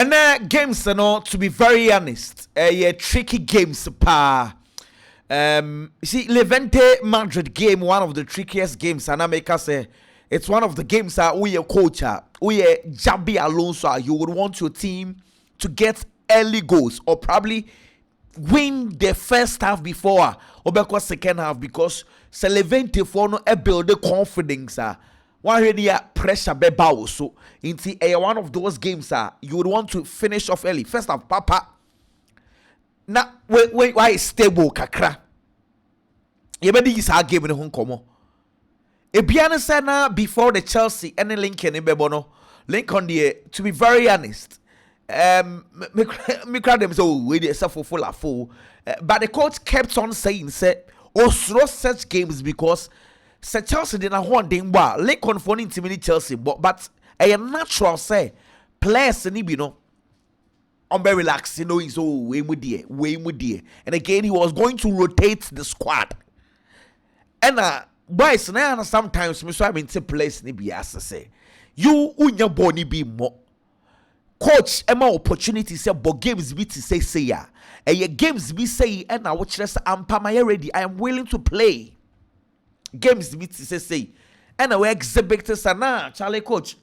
And games, to be very honest, tricky games, pa. You see, Levante Madrid game, one of the trickiest games, and I make us say it's one of the games that we a coach, we a Jabi Alonso. You would want your team to get early goals or probably win the first half before or because second half because Levante for no build the confidence. One really pressure be bow so into one of those games you would want to finish off early. First half, Papa. Now, why stable kakra? You better use our game in Hong Kong. Ebiana sana before the Chelsea and the Lincoln in Bebono. Lincoln, to be very honest, me crowd them so we did suffer full of fool. But the coach kept on saying, "Say, oh, slow such games because Chelsea didn't want them well. Lincoln for intimidate Chelsea, but a natural say players in Ibino." I'm very relaxed, he's way more dear. And again, he was going to rotate the squad. And boys, now sometimes me so I'm into place ni be as say. You unya boni be more. Coach, Emma opportunity say but games be to say ya. And your games be say and I watch this I'm ready. I am willing to play. Games be to say. And I exhibit sana Charlie coach.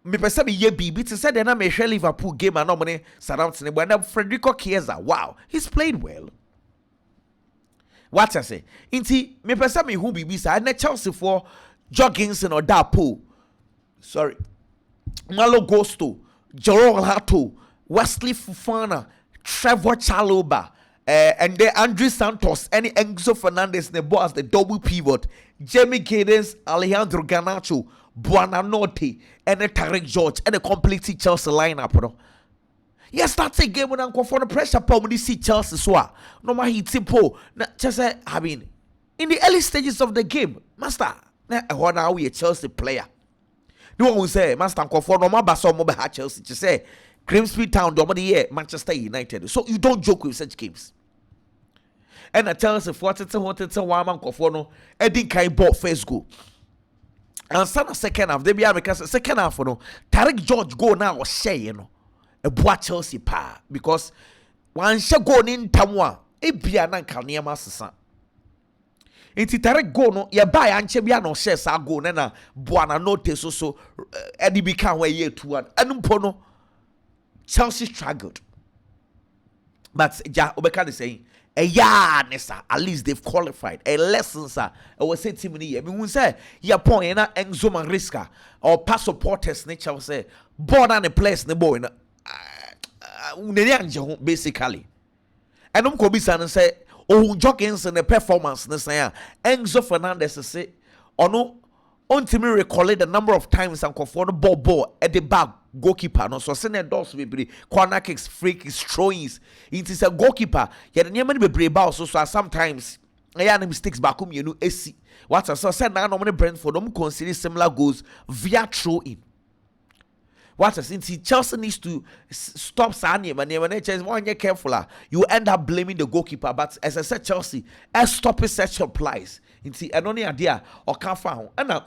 Me pese me ye bibi to say then I may share Liverpool game and no money surrounding but now Federico Chiesa, wow, he's played well. What I say? Inti me pese me who bibi say na Chelsea for Jorgensen or Dapo. Sorry. Malo Gusto, Jorol Hato, Wesley Fofana, Trevor Chalobah, and then Andrew Santos, and Enzo Fernandez, the boss, the double pivot, Jamie Cadence, Alejandro Garnacho, Buonanotte, and the Tarek George, and the complete Chelsea lineup. No? Yes, that's a game when I'm going for the pressure. When you see Chelsea, so no matter he tipo. Just I mean, in the early stages of the game, master, what are we a Chelsea player? No one will say, Master, I'm for no more Basso Mobile Chelsea. Just say, Grimsby Town, Dominic, Manchester United. So you don't joke with such games. And I tell us if what it's a one man conforno, Eddie Kai bought first goal. And some second half, they be because second half, no, Tarek George go now or share, a boy Chelsea pa because one shall go in Tamwa, a biana can near Massa. Inti Tarek go no, ya buy and Chebiano shares are go nana, Buonanotte so Eddie become where year 2-1. And Umpono Chelsea struggled. But ja Obeka is saying, Nessa, at least they've qualified. A lesson, sir. I was saying to me, I mean, we say, ya point na Enzo Manriska or pass supporters, nature say, born on a place, the boy, basically. And I'm going to say, oh, Jorgens and the performance, Enzo Fernandez say, or no, until me recall the number of times I'm for the ball at the back. Goalkeeper no so send doors be corner kicks, free kicks, throw-ins. It is a goalkeeper. Yeah, the name be brave so sometimes mistakes back AC. What I said now no Brentford don't consider similar goals via throw-in. What I since Chelsea needs to stop Sanye, but when one year careful, you end up blaming the goalkeeper. But as I said, Chelsea, stop such applies. It's an only idea or can't find. And now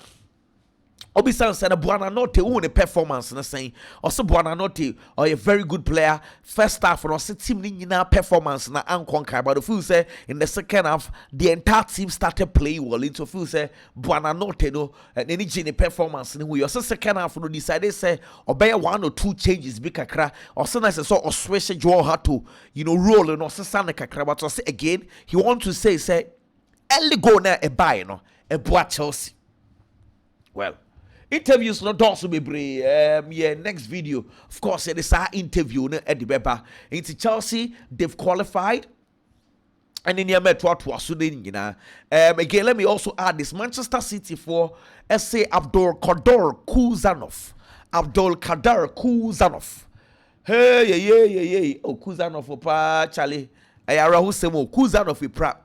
Obisan said a Buonanotte who the performance and saying also Buonanotte or a very good player first half and also team in our performance na ankonka but the fool say in the second half the entire team started playing well into fool say Buonanotte no and any gene performance in we also second half no decided say obey 1 or 2 changes big kakra or so nice so or switch draw how to roll and also stand kakra but also again he want to say early go na a buy a boy Chelsea well interviews not also be brave. Next video, of course, it is our interview at the Beba. Into Chelsea, they've qualified. And in your metro was again, let me also add this Manchester City for SA Abdul Kader Kuzanov. Hey. Oh, Kuzanov, pa Charlie. I Rahu Semo, Kuzanov, pra.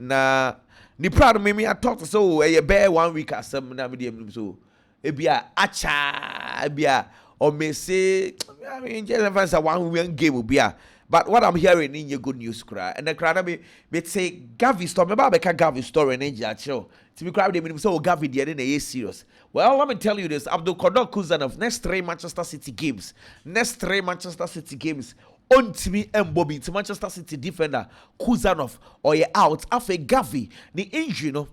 Na, ni proud me, I talked so a bear 1 week as some medium so. Ebia acha ebia or may say I mean just a 1 game ebia But what I'm hearing in your good news, cry and the crowd me say Gavi story. Maybe I make a Gavi story and show. To be crowded, they so Gavi the end is serious. Well, let me tell you this: Abdul Qadir Kuzanov next 3 Manchester City games, on to me and Bobby to Manchester City defender Kuzanov or you out after Gavi the injury, and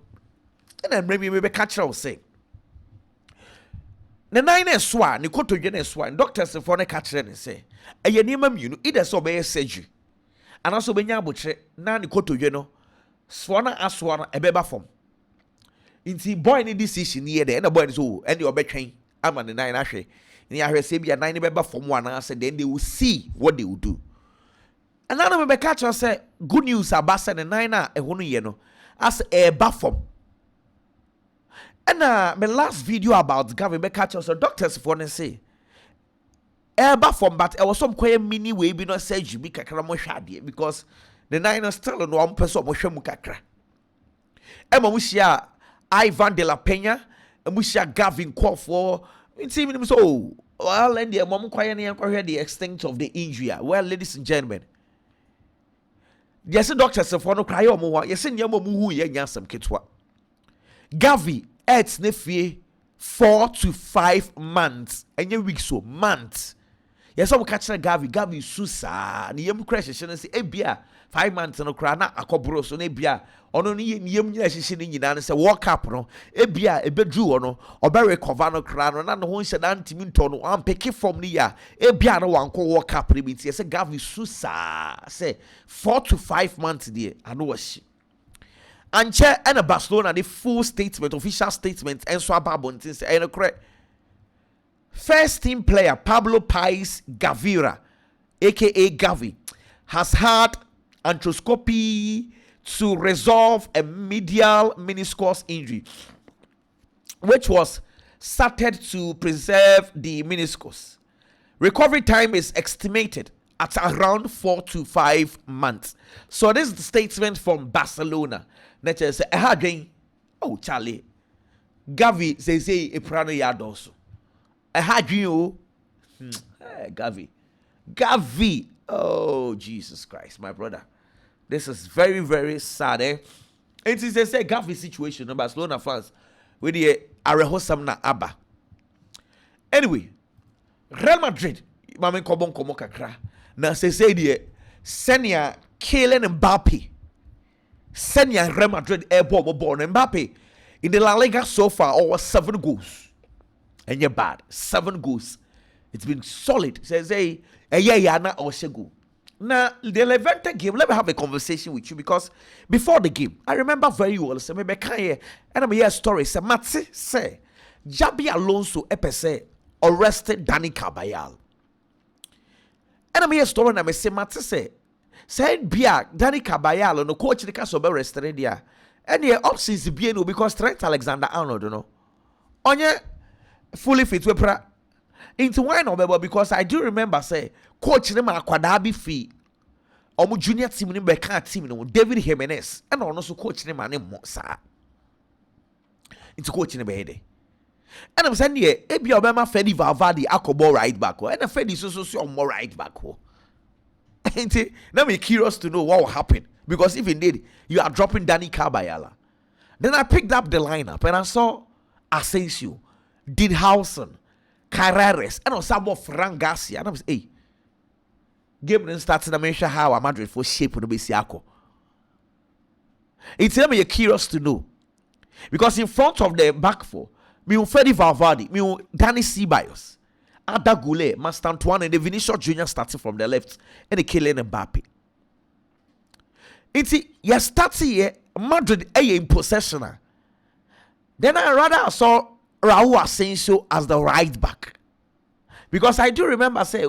then maybe catch out say. The 9 swan, the koto yen swan, doctors for the catcher and say, a yenima you either so be a surgery. And also when you butcher, now the koto yeno, swana as swan a beba form. Inti boy any decision near the end of boys who and your betting. I'm on the 9 ashe. And I say be a 9 beba from one answer, then they will see what they will do. And now the catcher say, good news about the 9 a one yeno as a bafom. And my last video about Gavi me catch us doctors for ne say from but was some quite mini way be no surgery be kakra mo hwade because the 9 still no one person mo hwemu kakra e ma musia Ivan de la Peña e musia Gavi for team him so well and the mom kwaya ne enkwahwe the extent of the injury. Well, ladies and gentlemen, yes doctors for no cry o mo yes nyam mo hu ye nyasam ketwa Gavi it's nefie 4 to 5 months. And you week so months. Yes, I'm catching Gavi susa. Ni yem crash and say, Ebia 5 months no crana a cobro so nebia. Ono ni yem yashin in and say walk up no. Ebia a bedrew no or bury covano crano. None who said antiminton one picky from the ya. Ebia no one call walk up limits. Yes, a Gavi susa. Say 4 to 5 months dear. I know what she. And chair and a Barcelona the full statement, official statement, and so about things and correct. First team player Pablo Pais Gavira, aka Gavi, has had arthroscopy to resolve a medial meniscus injury, which was started to preserve the meniscus. Recovery time is estimated at around 4 to 5 months. So this is the statement from Barcelona. Nature say, oh Charlie, Gavi says a prano yard also. Gavi. Oh Jesus Christ, my brother. This is very, very sad, eh? It is a Gavi situation in Barcelona fans with the Arehosam na Abba. Anyway, Real Madrid, Mamen Kobon Komokakra. Now say the Senya Kylian Mbappe. Senya Real Madrid airborne born Mbappe in the La Liga so far over 7 goals. And you're bad. 7 goals. It's been solid. Says na or Shegu. Now the Levante game, let me have a conversation with you because before the game, I remember very well. Say maybe and I'm here story. Say Matsi say Jabi Alonso epese arrested Dani Carvajal. And I'm here story and I say Matsi said Bia Dani Carvajal no coach the cast of arrested there. And the options be no because Trent Alexander-Arnold no. Onye fully fit we pra into wine or because I do remember say coach them akwadabi fee omu junior team ni beka team no David Jimenez and also coach them an sa into coach ni be and I'm saying here ebi obema Fedi Valverde akobo right back and Fedi so more right back now I'm curious to know what will happen because if indeed you are dropping Dani Carvajal, then I picked up the lineup and I saw Asensio, Dinhausen, Carreras, and also some of Fran Garcia. And I was, hey, game didn't start in the mention how a Madrid for shape of the Bisiako. It's me you're curious to know because in front of the back four, me Fedi Valverde, me Dani Ceballos. Ada Goulet, Master Antoine, and the Vinicius Junior starting from the left, and the Kylian Mbappe. It's you starting here, Madrid in possession. Then I rather saw Raul Asensio as the right back. Because I do remember say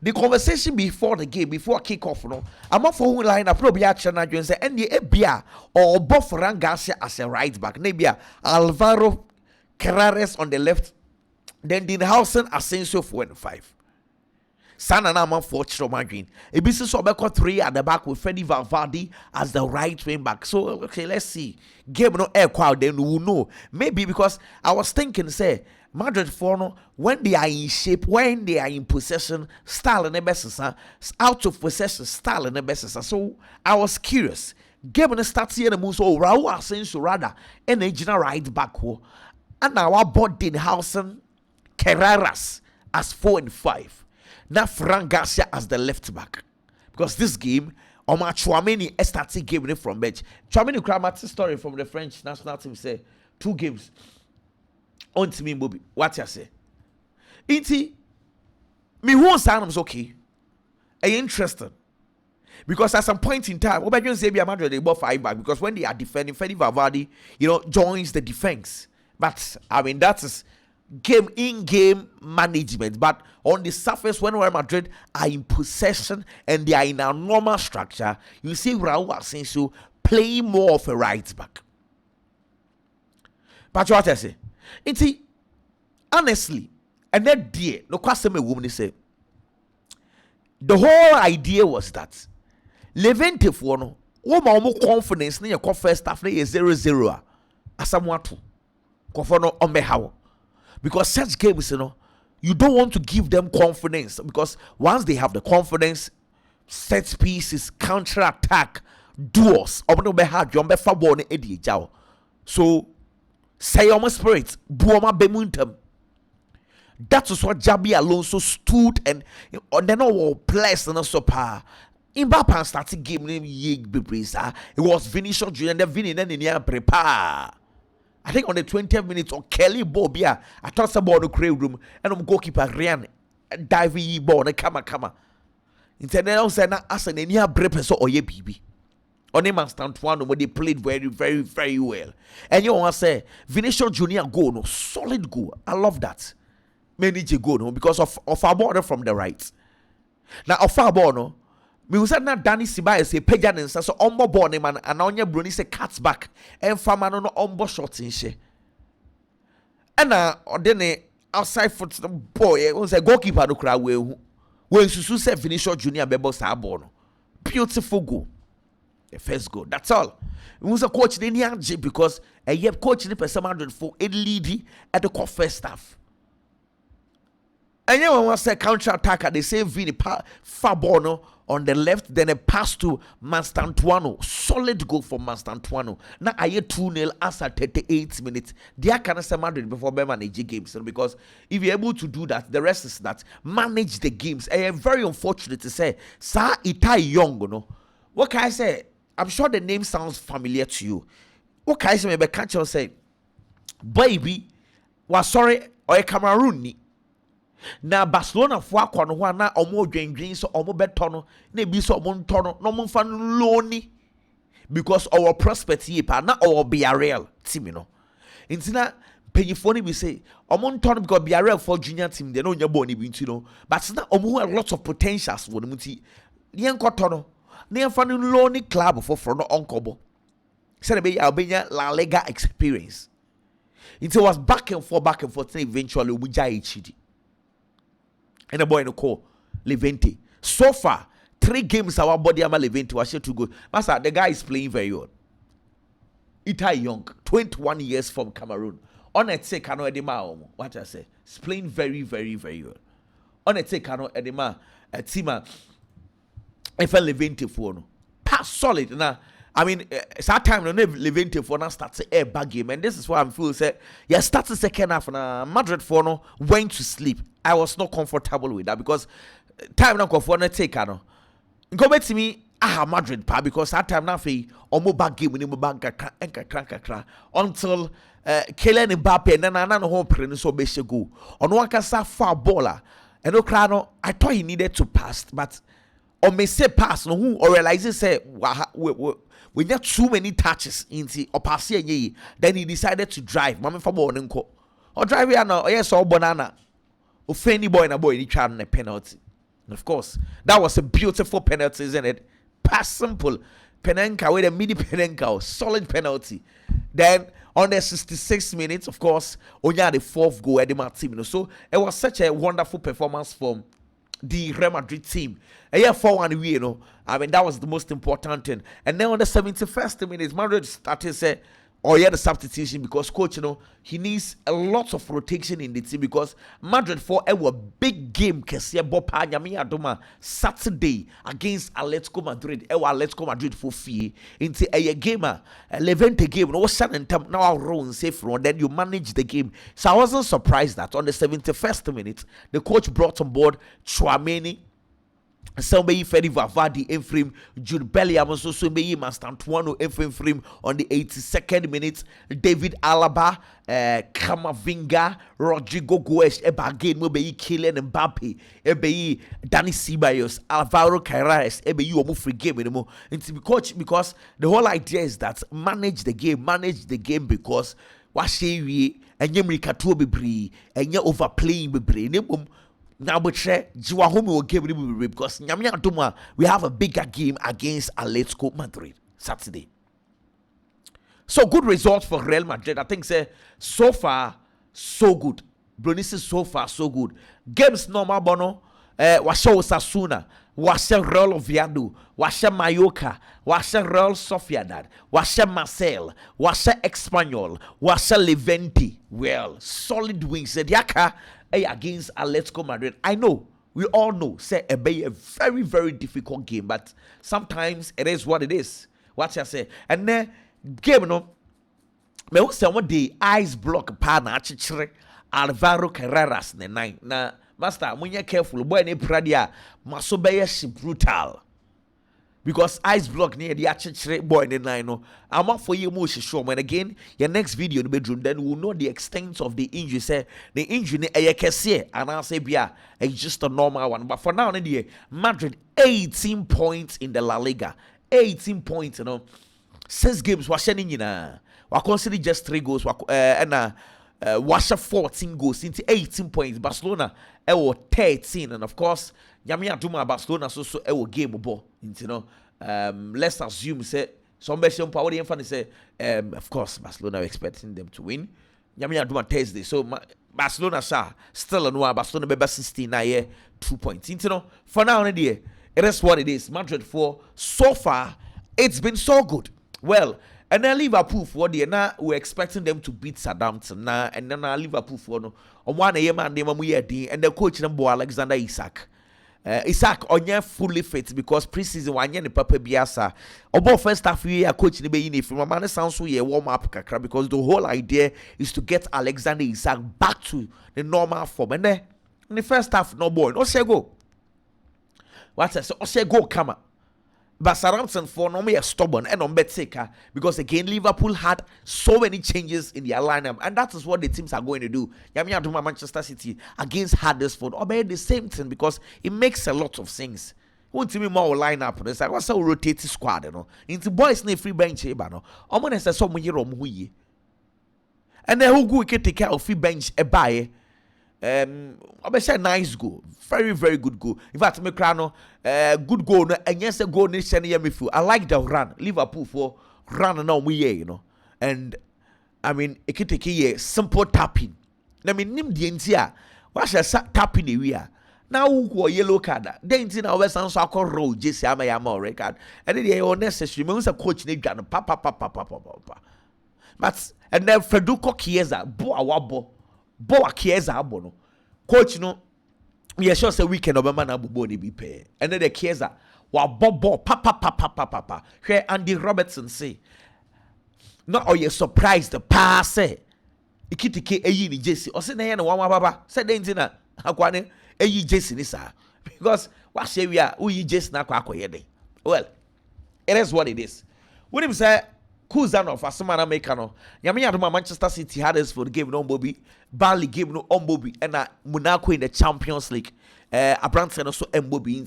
the conversation before the game, before kickoff, no, I'm not for who line up probably action and say and the Ebia or Bob Fran Garcia as a right back. Nebia Alvaro Carreras on the left. Then Dinhausen Asensio 4 and 5. Sana na man 4 Madrid. Ebisi so beko 3 at the back with Fedi Valverde as the right wing back. So okay, let's see. Game no air crowd then we will know. Maybe because I was thinking say Madrid for no, when they are in shape, when they are in possession, style and the best, out of possession, style and the best. So I was curious. Game when starts here the most so Raul Asensio rather and the general right back ho. And now I bought Dinhausen Carreras as 4 and 5. Now Frank Garcia as the left back. Because this game, Omar Chouameni started game from bench. Chouameni Kramati story from the French national team say 2 games. On to me, Bobby. What you say? Inti, me won't sound okay. Are you interested? Because at some point in time, Obadiah say Madrid they bought 5 back because when they are defending, Fede Valverde, joins the defense. But I mean that is in-game management. But on the surface, when Real Madrid are in possession and they are in a normal structure, you see Raul Asensio playing more of a right back. But what I say? It's honestly, and that dear, no question a woman say. The whole idea was that Levante for no, more confidence in your first half, 0-0 as someone to conforno on how because such games, you don't want to give them confidence because once they have the confidence, set pieces, counter attack, duels, so say your spirit, buoma bemuntum. That is what Jabi Alonso stood and then all place and so pa. Mbappe started game name Yig Bibrisa. It was Vinicius Junior and then Vini then in prepare. I think on the 20th minute or Kelly Bobia, I tossed about the crowd room and goalkeeper Rian diving ball and kama. Internal said na as an enya brepe so oye bibi. On him and Antoine, but they played very, very, very well. And you want to say Vinicius Junior goal, no solid goal. I love that. Many goal, no, because of our border from the right. Now of our border, no, me was na Danny Sibai say Pejan and so ombo born man and on your bruni say cuts back and famano no ombo shots in she. And then outside foot the boy was a goalkeeper no cry when Susu said Vinicius Junior bebo sa born. Beautiful goal. The first goal. That's all. We was a coach in the because a year coach in the person 100 for a lead at the first half. And you want to say counter attacker, they say Vini Fabono on the left, then a pass to Mastantuano. Solid goal for Mastantuano. Now I hear 2-0 as at 38 minutes. They are kind of say Madrid before they manage games. Because if you're able to do that, the rest is that manage the games. I am very unfortunate to say, Sa Itai Young, what can I say? I'm sure the name sounds familiar to you. What can I say? Maybe catch you say, baby, was sorry or a Cameroon ni. Na Barcelona for akwa na omo dwendwen so omo betono na bi so omo ntono no mo fa loni because our prospect here pa na our BRL team intina penyifo ni bi say omo ntono because BRL for junior team they no nya ball ni bi ntino but na omo have a lot of potentials for them ti ye nkotono na ye fa loni club for no onkobo say be ya obenya La Liga experience it was back and forth eventually we jai chidi. And the boy in the call Levante. So far, 3 games our body ama Levante was to go. Master, the guy is playing very well. Itai Young, 21 years from Cameroon. On a take ano edema. What I say? He's playing very, very, very well. On a take ano edema a team if a Levante for no. Pass solid now. I mean, it's that time no Levante for now starts a bad game, and this is why I'm feeling say yeah start the second half na Madrid for no went to sleep. I was not comfortable with that because time now for no take ano. Go back to me Madrid pa because that time now fe omo bad game ni mo bad kakra until Kylian Mbappe and then no hope pre so be go. On one kasa far baller and no cry no I thought he needed to pass but or may say pass no who or realize say we got too many touches into or pass ye. Then he decided to drive. Mama for born and co. Or drive here now. Yes, or banana. Or any boy and a boy, he tried a penalty. And of course, that was a beautiful penalty, isn't it? Pass simple. Penenka with a mini Penenka, solid penalty. Then on the 66 minutes, of course, only had the 4th goal at the team. So it was such a wonderful performance from the Real Madrid team. A year 4-1 I mean that was the most important thing. And then on the 71st minute, Madrid started say or yeah, the substitution because coach, he needs a lot of rotation in the team because Madrid for a big game Kesia Bopa Nyami Adoma Saturday against Atletico Madrid. Atletico Madrid for fee into a gamer, a Levante game. No sudden time now I'll roll safe run. Then you manage the game. So I wasn't surprised that on the 71st minute the coach brought on board Chouameni. Somebody Freddy Vavadi in frame, Jude Bellingham so somebody Mastantuano in frame on the 82nd minute. David Alaba, Kamavinga, Rodrigo Goes, Eba mo be Kylian Mbappe, Ebe Dani Ceballos, Alvaro Carreras, Ebe you almost free game anymore. Because the whole idea is that manage the game because we and Yemrika to be and you're overplaying be now, but Jiwahome will give it because Nyamia Duma we have a bigger game against Atletico Madrid Saturday. So good result for Real Madrid. I think so far so good. Brunisi so far so good. Games normal bono. Washa Osasuna, Washa Real Oviedo, Washa Mallorca, Washa Real Sociedad, Washa Marseille, Washa Espanyol, Washa Levante. Well, solid wins. Yaka against Atletico Madrid. I know, we all know, say a very, very difficult game, but sometimes it is what it is. What I say, and then game me who say what the ice block pa na achichire Alvaro Carreras ne nine na master when you careful boy ne pradia maso be brutal. Because ice block near the achichire boy in the nine no. I'm up for you more sure. When again, your next video in the bedroom, then we'll know the extent of the injury. Say the injury and I'll say it's just a normal one. But for now, Madrid 18 points in the La Liga. 18 points, 6 games was shedding we consider just 3 goals and Washa 14 goals into 18 points. Barcelona 13, and of course Yamia Duma Barcelona so game ball. Let's assume say somebody power the infant say of course Barcelona are expecting them to win. Yamia Duma Thursday. So Barcelona still no Barcelona be 69 2 points. For now it is what it is. Madrid for so far it's been so good. Well, and then Liverpool for the now we're expecting them to beat Southampton now, and then Liverpool for no on 1 a.m. and the coach number Alexander Isak. Isak onye fully fit because preseason wanye ne papa biasa. Obo first half year coach ne be in from man sounds so warm up kakra because the whole idea is to get Alexander Isak back to the normal form. And then in the first half no boy, no say go. What I say go come. But Southampton for no me stubborn and on bet taker because again Liverpool had so many changes in their lineup and that is what the teams are going to do. Yamia Duma Manchester City against Huddersfield obey the same thing because it makes a lot of things. Won't see me more lineup. It's like what's a rotating squad, Into boys ne free bench here, no. Omo say some year omuye. And then who go take care of free bench a buy. I say nice goal, very very good goal. In fact, me crano good goal. And yes, a goal next year me feel. I like the run. Liverpool for run now we and I mean it can take a simple tapping. I mean nim the entia. What shall tapping the we now who yellow card. Then in our West so call road. Jesse Amayama record. And then the necessary. Me a coach need gun. Pa. But and then Freduko Chiesa boa wabo. Boa Chiesa abono. Coach we are sure say weekend Obama na bubo ni be pay. And then the Chiesa wa bobo pa. Here Andy Robertson say. Not all you surprised the pass say. Ikitike eyi ni Jesse. O say na ye na wa baba. Say den na akwane eyi Jesse ni sa. Because what say we are who Jesse na kwa akoye den. Well, it is what it is. When him say Kuzanov asemana mekano nyame adoma Manchester City Huddersfield game no Bobby Burnley game no Bobby and Monaco in the Champions League Abrante no so Bobby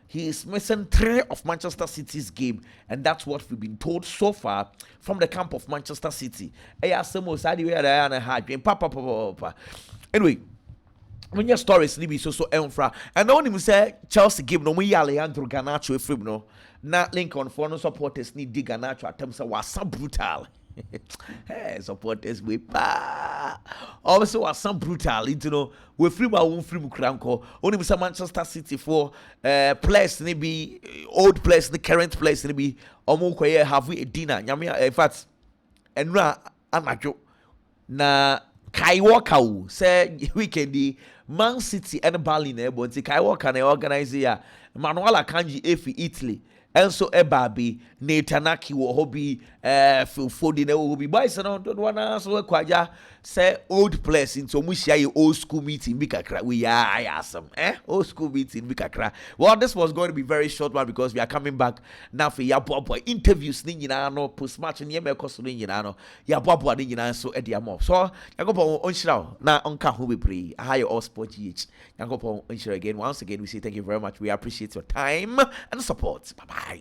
he is missing 3 of Manchester City's game and that's what we've been told so far from the camp of Manchester City. Anyway, when your stories libi so enfra and no one say Chelsea game no we Alejandro Garnacho efrim no na Lincoln for no supporters need dig Garnacho attempts was so brutal. Hey, supporters we pa also was some brutal we free my own free cranko only some Manchester City for players ni be old players the current players ni be omo koye have we a dinner in fact enra anadwo na Kai Walker say weekend Man City and Berlin but Kai Walker na organize ya Manuel Akanji efi Italy enso ebabi Netanaki wo hobi Phil Foden wo hobi boys no do wana so kwaja say old place into mushia ye old school meeting bi kakra we are awesome old school meeting bi kakra. Well, this was going to be very short one because we are coming back now for ya bobo interviews ni nyina no post match ni me koso ni nyina no ya bobo ni nyina so e dia mo so yakopon onhira na onka ho bebre aha your all sport gh yakopon onhira again. Once again we say thank you very much. We appreciate your time and support. Bye bye.